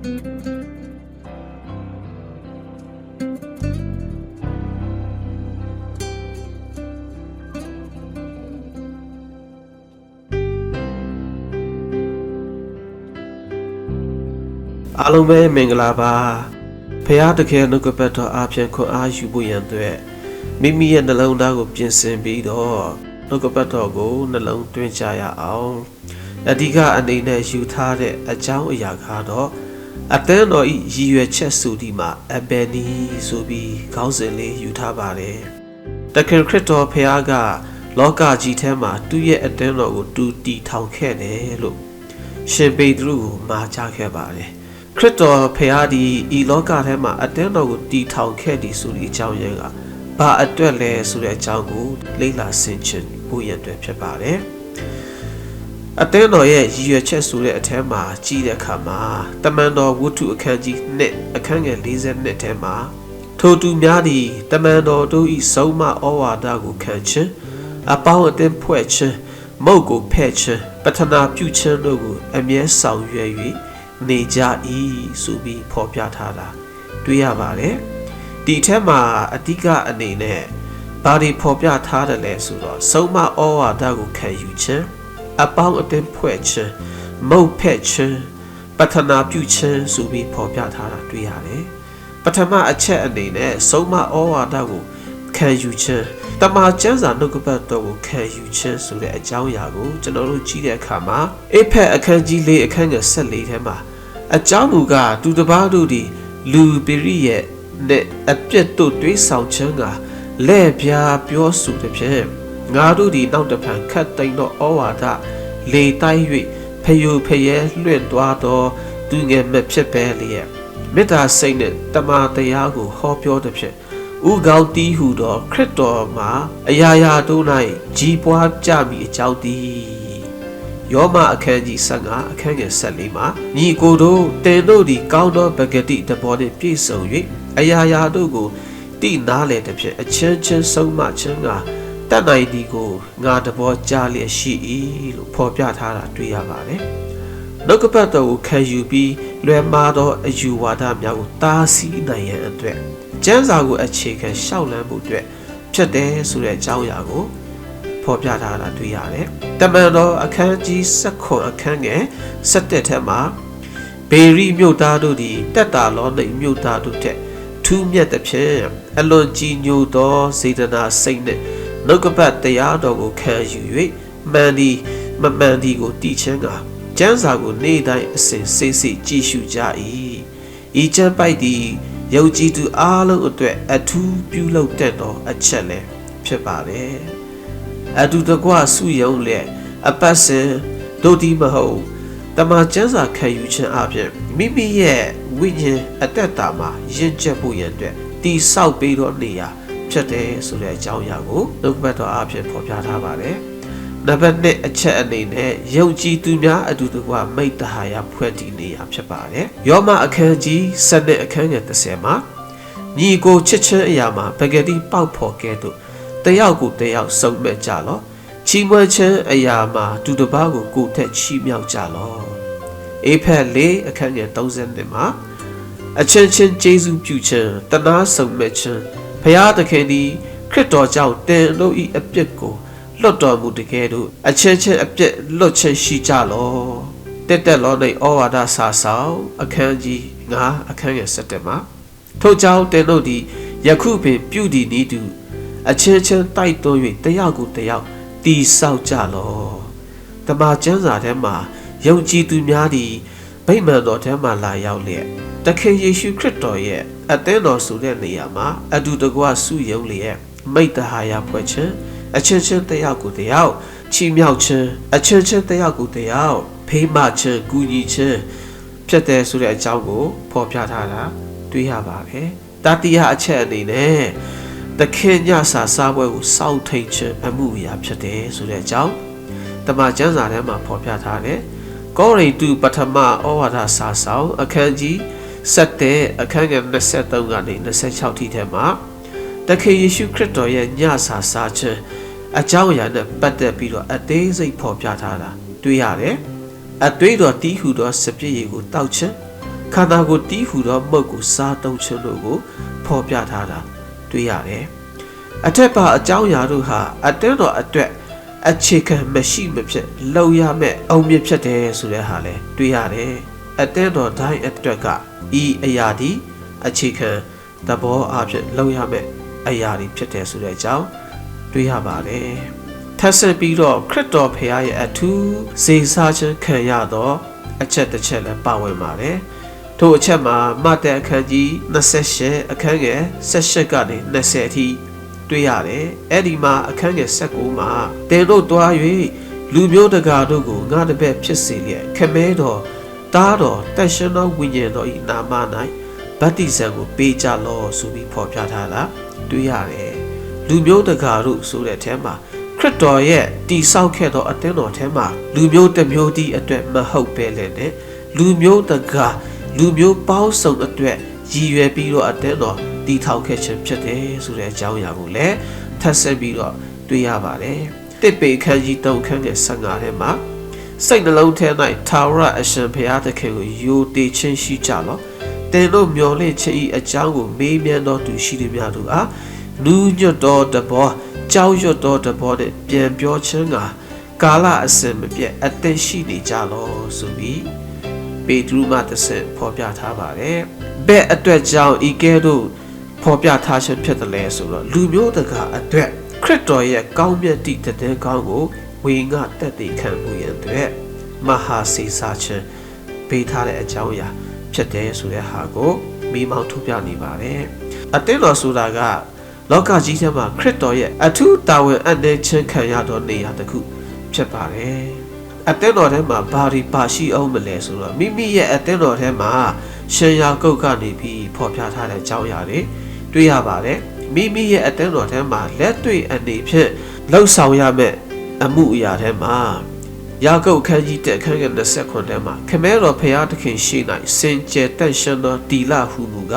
အားလုံးပဲမင်္ဂလာပါဖရာတကယ်နှုတ်ကပတ်တော်အားဖြင့်ခွန်အားယူဖို့ရန်အတွက်မိမိရဲ့နှလုံးသားကိုပြင်ဆင်ပြီးတော့နှုတ်ကပတ်တော်ကိုနှလုံးသွင်းကြရအောင်အဓိကအနေနဲ့ယူထားတဲ့အကြောင်းအရာကတော့အသင်းတော်ဤရည်ရွယ်ချက်ဆိုဒီမှာအဘယ်နီဆိုပြီးခေါင်းစဉ်လေးယူထားပါတယ်တခင်ခရစ်တော်ဖရာကလောကကြီးထဲမှာသူ့ရဲ့အသင်းတော်ကိုတူတည်ထောင်ခဲ့တယ်လို့ရှင်ပေတရုကိုမှာကြားခဲ့ပါတယ်ခရစ်တော်ဖရာဒီဤလောကထဲမှာအသင်းတော်ကိုတည်ထောင်ခဲ့သည်ဆိုတဲ့အကြောင်းရင်းကဘာအတွက်လဲဆိုတဲ့အကြောင်းကိုလေ့လာဆင်ခြင်ဖို့ရတဲ့ဖြစ်ပါတယ်အသင်းတော်ရဲ့ရည်ရွယ်ချက်ဆိုတဲ့အထဲမှာကြည့်တဲ့အခါမှာတမန်တော်ဝတ္ထုအခန်းကြီး2အခန်းငယ်42ထဲမှာထိုသူများသည်တမန်တော်တို့၏ဆုံးမဩဝါဒကိုခံခြင်းအပေါင်းအသင်းဖွဲ့ခြင်းမုတ်ကိုဖဲ့ခြင်းပထနာပြုခြင်းတို့ကိုအမြဲဆောင်ရွက်၍နေကြ၏ဆိုပြီးဖော်ပြထားတာတွေ့ရပါတယ်ဒီထက်မှာအဓိကအနေနဲ့ဘာတွေဖော်ပြထားတယ်လဲဆိုတော့ဆုံးမဩဝါဒကိုခံယူခြင်းအပေါင်းအသင်းဖွဲ့ခြင်းမုတ်ဖက်ခြင်းပထနာပြုခြင်းဆိုပြီးဖော်ပြထားတာတွေ့ရတယ်ပထမအချက်အနေနဲ့ဆုံးမဩဝါဒကိုခံယူခြင်းတမန်ကျမ်းစာနှုတ်ကပတ်တော်ကိုခံယူခြင်းဆိုတဲ့အကြောင်းအရာကိုကျွန်တော်တို့ကြည့်တဲ့အခါမှာအေဖက်အခန်းကြီး၄အခန်းငယ်14ထဲမှာအကြောင်းမူကားသူတစ်ပါးတို့သည်လူပိရိရဲ့နဲ့အပြစ်တို့တွေးဆောင်ခြင်းကလက်ပြားပြောဆိုတဲ့ဖြင့်ငါတို့သည်နောက်တစ်ဖန်ခတ်သိမ်းသောဩဝါဒလေတိုင်း၍ဖယိုဖယဲလွင့်သွားသောသူငယ်မဖြစ်ပဲလျက်မေတ္တာစိတ်နှင့်တမန်တရားကိုဟောပြောတဲ့ဖြင့်ဥကောင်းတီးဟုသောခရစ်တော်မှာအရာရာတို့၌ကြီးပွားကြမည်အကြောင်းတည်းယောမအခန်းကြီး15အခန်းငယ်14မှာညီကိုတို့တင်တို့သည်ကောင်းသောပဂတိတဘောနှင့်ပြည့်စုံ၍အရာရာတို့ကိုတိနားလေတဲ့ဖြင့်အချင်းချင်းဆုံးမခြင်းကတတ်နိုင်သည်ကိုငါတဘောကြားလျက်ရှိ၏လို့ဖော်ပြထားတာတွေ့ရပါတယ်နှုတ်ကပတ်တော်ကိုခံယူပြီးလွယ်မှားသောအယူဝါဒများကိုတားဆီးနိုင်ရန်အတွက်ကျမ်းစာကိုအခြေခံရှောက်လန်းဖို့အတွက်ဖြစ်တယ်ဆိုတဲ့အကြောင်းအရာကိုဖော်ပြထားတာတွေ့ရတယ်။တမန်တော်အခန်းကြီး19အခန်းငယ်17ထဲမှာဘေရိမြို့သားတို့သည်တက်တာလောနိမြို့သားတို့ထက်ထူးမြတ်သဖြင့်အလွန်ကြီးညိုသောစေတနာစိတ်နှင့်နှုတ်ကပတ်တရားတော်ကိုခံယူ၍မှန်သည်မမှန်သည်ကိုတည်ခြင်းကကျမ်းစာကိုနေ့တိုင်းအစဉ်စိတ်စိတ်ကြည့်ရှုကြ၏။ဤကျမ်းပိုက်သည်ယုံကြည်သူအားလုံးအတွက်အထူးပြုလုပ်တတ်သောအချက်လည်းဖြစ်ပါတယ်။အတူတကွဆုယုံလျက်အပတ်စဉ်တို့ဒီမဟုတ်တမန်ကျမ်းစာခံယူခြင်းအပြင်မိမိရဲ့ဝိညာဉ်အသက်တာမှာယဉ်ကျေးဖို့ရန်အတွက်တည်ဆောက်ပေးသောနေရာဖြစ်တယ်ဆိုတဲ့အကြောင်းအရာကိုနှုတ်ကပတ်တော်အပြင်ဖော်ပြထားပါတယ်။နံပါတ်1အချက်အနေနဲ့ယုံကြည်သူများအတူတကွမိတ္တဟာယဖွဲ့တည်နေရဖြစ်ပါတယ်။ယောမအခန်းကြီး7အခန်းငယ်30မှာညီကိုချစ်ချင်းအရာမှာပဂတိပေါက်ဖော်ကဲ့သို့တယောက်ကိုတယောက်စုံမဲ့ကြလော့ချီးမွမ်းခြင်းအရာမှာသူတစ်ပါးကိုကိုယ်ထက်ချီးမြှောက်ကြလော့အေဖက်4အခန်းငယ်30မှာအချင်းချင်းကျေးဇူးပြုခြင်းတနာစုံမဲ့ခြင်းဘုရားသခင်သည်ခရစ်တော်ကြောင့်တင်တို့၏အပြစ်ကိုလွတ်တော်မူတကယ်တို့အချင်းချင်းအပြစ်လွတ်ခြင်းရှိကြလော့တက်လောនៃဩဝါဒစာဆောင်အခန်းကြီး9အခန်းငယ်7မှာထို့ကြောင့်တင်တို့သည်ယခုပင်ပြုတည်နည်းတူအချင်းချင်းတိုက်တွန်း၍တယောက်ကိုတယောက်တီဆောက်ကြလော့တမန်ကျမ်းစာထဲမှာယုံကြည်သူများသည်ဗိမာန်တော်ထဲမှာလာရောက်လျက်တခင်ယေရှုခရစ်တော်ရဲ့အသင်းတော်ဆိုတဲ့နေရာမှာအတူတကွဆုယုံလျက်မိတ္တဟာယဖွဲ့ခြင်းအချင်းချင်းတယောက်ကိုတယောက်ချီးမြှောက်ခြင်းအချင်းချင်းတယောက်ကိုတယောက်ဖေးမခြင်းကူညီခြင်းဖြစ်တယ်ဆိုတဲ့အကြောင်းကိုဖော်ပြထားတာတွေ့ရပါတယ်တတိယအချက်အနေနဲ့တခင်ညစာစားပွဲကိုစောင့်ထိန်ခြင်းအမှုအရာဖြစ်တယ်ဆိုတဲ့အကြောင်းတမန်ကျမ်းစာထဲမှာဖော်ပြထားတယ်ကောရိန္သုပထမဩဝါဒစာဆောင်အခန်းကြီး7အခန်းငယ်23ကနေ26ထိထဲမှာတခင်ယေရှုခရစ်တော်ရဲ့ညစာစားခြင်းအကြောင်းအရာနဲ့ပတ်သက်ပြီးတော့အသေးစိတ်ဖော်ပြထားတာတွေ့ရတယ်အသွေးတော်တီးဟူသောစပြည့်ရည်ကိုတောက်ခြင်း ခန္ဓာကိုယ်တီးဟူသောမုတ်ကိုစားသုံးခြင်းတို့ကိုဖော်ပြထားတာတွေ့ရတယ်အထက်ပါအကြောင်းအရာတို့ဟာအတင်းတော်အတွက်အခြေခံမရှိမဖြစ်လောက်ရမဲ့အုံမြင့်ဖြစ်တယ်ဆိုတဲ့ဟာလဲတွေ့ရတယ်အတင်းတော်တိုင်းအတွက်ကဤအရာဒီအခြေခံသဘောအဖြစ်လောက်ရမဲ့အရာဒီဖြစ်တယ်ဆိုတဲ့အကြောင်းတွေ့ရပါတယ်ထပ်ဆင့်ပြီးတော့ခရစ်တော်ဖခင်ရဲ့အထူးစေစားခြင်းခံရသောအချက်တစ်ချက်လည်းပါဝင်ပါတယ်ထို့အချက်မှာမဿဲအခန်းကြီး28အခန်းငယ်18ကနေ20အထိတွေ့ရတယ်အဲ့ဒီမှာအခန်းငယ်19မှာတင်တို့တွား၍လူမျိုးတကာတို့ကိုငါတပည့်ဖြစ်စေလျက်ခမဲတော်တားတော်တန်ရှင်သောဝိညာဉ်တော်၏နာမ၌ဗတ္တိဇံကိုပေးကြလောဆိုပြီးဖော်ပြထားတာတွေ့ရတယ်လူမျိုးတကာတို့ဆိုတဲ့အထဲမှာခရစ်တော်ရဲ့တည်ဆောက်ခဲ့သောအသင်းတော်ထဲမှာလူမျိုးတစ်မျိုးတည်းအတွက်မဟုတ်ပဲလေနဲ့လူမျိုးတကာလူမျိုးပေါင်းစုံအတွက်ရည်ရွယ်ပြီးတော့အသင်းတော်တည်ထောင်ခဲ့ခြင်းဖြစ်တယ်ဆိုတဲ့အကြောင်းအရာကိုလည်းထပ်ဆက်ပြီးတော့တွေ့ရပါတယ်တစ်ပေခန်းကြီး3ခန်းငယ်15ထဲမှာစိတ်နှလုံးထဲ၌ထာဝရအရှင်ဘုရားသခင်ကိုယိုသေးခြင်းရှိကြလောတင်တို့မျော်လင့်ခြင်း၏အကြောင်းကိုမေးမြန်းတော်သူရှိသည်များသူအားနူးညွတ်တော်တဘောကြောက်ရွံ့တော်တဘောနဲ့ပြန်ပြောခြင်းကကာလအစဉ်မပြတ်အသက်ရှိနေကြလောဆိုပြီးပေတရုမှတစ်ဆက်ဖော်ပြထားပါတယ်ဘယ်အတွက်ကြောင့်ဤကဲ့သို့ဖော်ပြထားခြင်းဖြစ်တယ်လဲဆိုတော့လူမျိုးတကာအတွက်ခရစ်တော်ရဲ့ကောင်းမြတ်သည့်တည်ကောင်းကိုဝေငှတက်တည်ခံမှုရတဲ့မဟာစေစားခြင်းပေးထားတဲ့အကြောင်းအရာဖြစ်တယ်ဆိုတဲ့ဟာကိုမိမောင်းထုတ်ပြနေပါတယ်အသင်းတော်ဆိုတာကလောကကြီးထဲမှာခရစ်တော်ရဲ့အထူးတာဝန်အပ်တဲ့ခြင်းခံရသောနေရာတစ်ခုဖြစ်ပါတယ်အသင်းတော်ထဲမှာဘာတွေပါရှိအောင်မလဲဆိုတော့မိမိရဲ့အသင်းတော်ထဲမှာရှင်ယာကုတ်ကနေပြီးဖော်ပြထားတဲ့အကြောင်းအရာတွေတွေ့ရပါတယ်မိမိရဲ့အသင်းတော်ထဲမှာလက်တွေ့အနေဖြင့်လှုပ်ဆောင်ရမယ့်အမှုအရာထဲမှာယာကုတ်ခန်းကြီးတဲ့ခန်းငယ်29ထဲမှာခမဲတော်ဖရာသခင်ရှိ၌စင်ကြယ်တန့်ရှင်းသောတီလာဟုမူက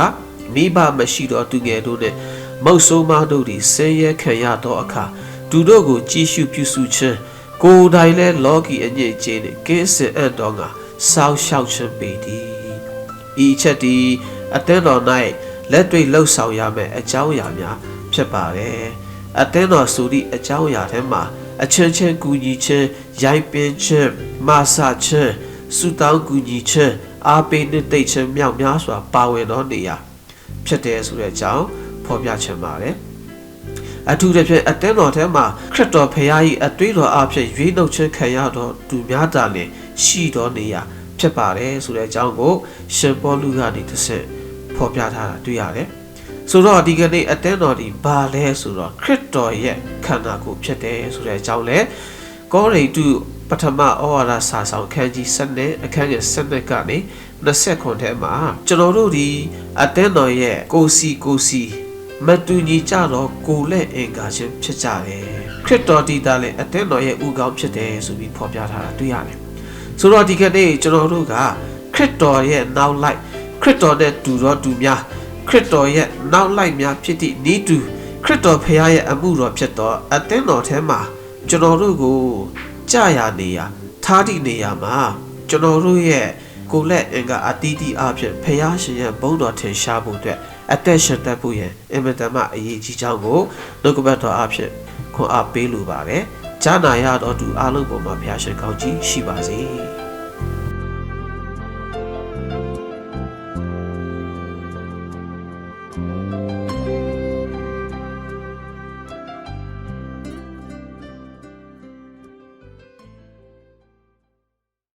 မိဘမရှိသောသူငယ်တို့နှင့်မုတ်ဆိုးမတို့သည်ဆင်းရဲခံရသောအခါသူတို့ကိုကြည်ရှုပြုစုခြင်းကိုယ်တိုင်လည်းလောကီအငြိအကျေးနှင့်ကင်းစင်အပ်သောငါစောင့်ရှောက်ခြင်းပေသည်ဤချက်သည်အသင်းတော်၌လက်တွေ့လှုပ်ဆောင်ရမယ့်အကြောင်းအရာများဖြစ်ပါတယ်အသင်းတော်ဆိုသည့်အကြောင်းအရာထဲမှာအချင်းချင်းကူညီခြင်းရိုက်ပင်ခြင်းမဆာခြင်းစုတောင်းကူညီခြင်းအားပေးနှင့်တိတ်ခြင်းမြောက်များစွာပါဝင်သောနေရာဖြစ်တယ်ဆိုတဲ့အကြောင်းဖော်ပြချင်ပါတယ်အထူးသဖြင့်အသင်းတော်ထဲမှာခရစ်တော်ဖခင်၏အသွေးတော်အဖြစ်ရွေးနှုတ်ခြင်းခံရသောသူများသာလျှင်ရှိသောနေရာဖြစ်ပါတယ်ဆိုတဲ့အကြောင်းကိုရှင်ပေါလုကနေတစ်ဆင့်ဖော်ပြထားတာတွေ့ရတယ်ဆိုတော့ဒီကနေ့အသင်းတော်ဒီဘာလဲဆိုတော့ခရစ်တော်ရဲ့ခန္ဓာကိုယ်ဖြစ်တယ်ဆိုတဲ့အကြောင်းလဲကောရိန္သုပထမဩဝါဒစာဆောင်ခန်းကြီး7အခန်းငယ်7ကနေ29ထဲမှာကျွန်တော်တို့ဒီအသင်းတော်ရဲ့ကိုစီမတူညီကြတော့ကိုလက်အင်္ဂါချင်းဖြစ်ကြတယ်ခရစ်တော်ဒီသားလည်းအသင်းတော်ရဲ့ဥကောင်းဖြစ်တယ်ဆိုပြီးဖော်ပြထားတာတွေ့ရတယ်ဆိုတော့ဒီကနေ့ကျွန်တော်တို့ကခရစ်တော်ရဲ့နောက်လိုက်ခရစ်တော်နဲ့တူတော်တူများခရစ်တော်ရဲ့နောက်လိုက်များဖြစ်သည့်ဤတူခရစ်တော်ဖခင်ရဲ့အမှုတော်ဖြစ်တော်အသင်းတော်ထဲမှာကျွန်တော်တို့ကိုကြာရနေရထားသည့်နေရာမှာကျွန်တော်တို့ရဲ့ကိုလက်အင်္ဂါအတီးတီးအဖြစ်ဖခင်ရှင်ရဲ့ဘုန်းတော်ထင်ရှားဖို့အတွက်အသက်ရှင်တတ်ဖို့ရဲ့အင်မတန်မှအရေးကြီးကြောင်းကိုနှုတ်ကပတ်တော်အဖြစ်ခွန်အားပေးလိုပါတယ်။ကြားနာရတော်သူအလုံးပေါ်မှာဖခင်ရှင်ကောင်းကြီးရှိပါစေ။